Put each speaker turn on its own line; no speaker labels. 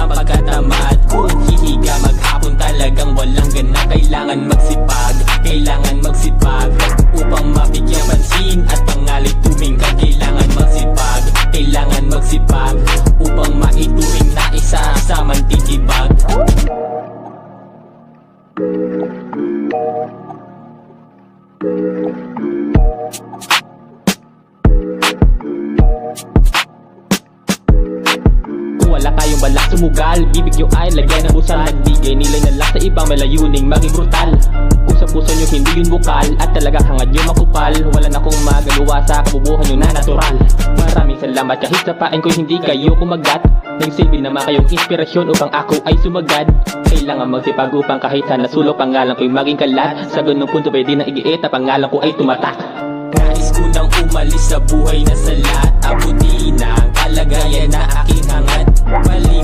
ang pagkatamad. Kung hihiga maghapon talagang walang gana. Kailangan magsipag, kailangan magsipag upang mabigyan pansin at pangalit tumingkad. Kailangan magsipag, kailangan magsipag upang maituring na isa sa mantitibag. Kung wala kayong balak sumugal, bibig nyo ay lagyan ng busal. Nagbigay nilay na lang sa ibang may layuning maging brutal. Kung sa puso nyo hindi yun bukal at talagang hangad nyo makupal, wala na kong magagawa sa kabubuhan nyo na natural. Maraming salamat kahit sapain ko hindi kayo kumagat. Nagsilbi naman kayong inspirasyon upang ako ay sumagad. Kailangan magsipag upang kahit sa nasulok pangalan ko'y maging kalat. Sa ganung punto pwede na igiit na pangalan ko ay tumatak. Nais ko nang umalis sa buhay na salat. Abutin na ang kalagayan na aking hangad. Malimit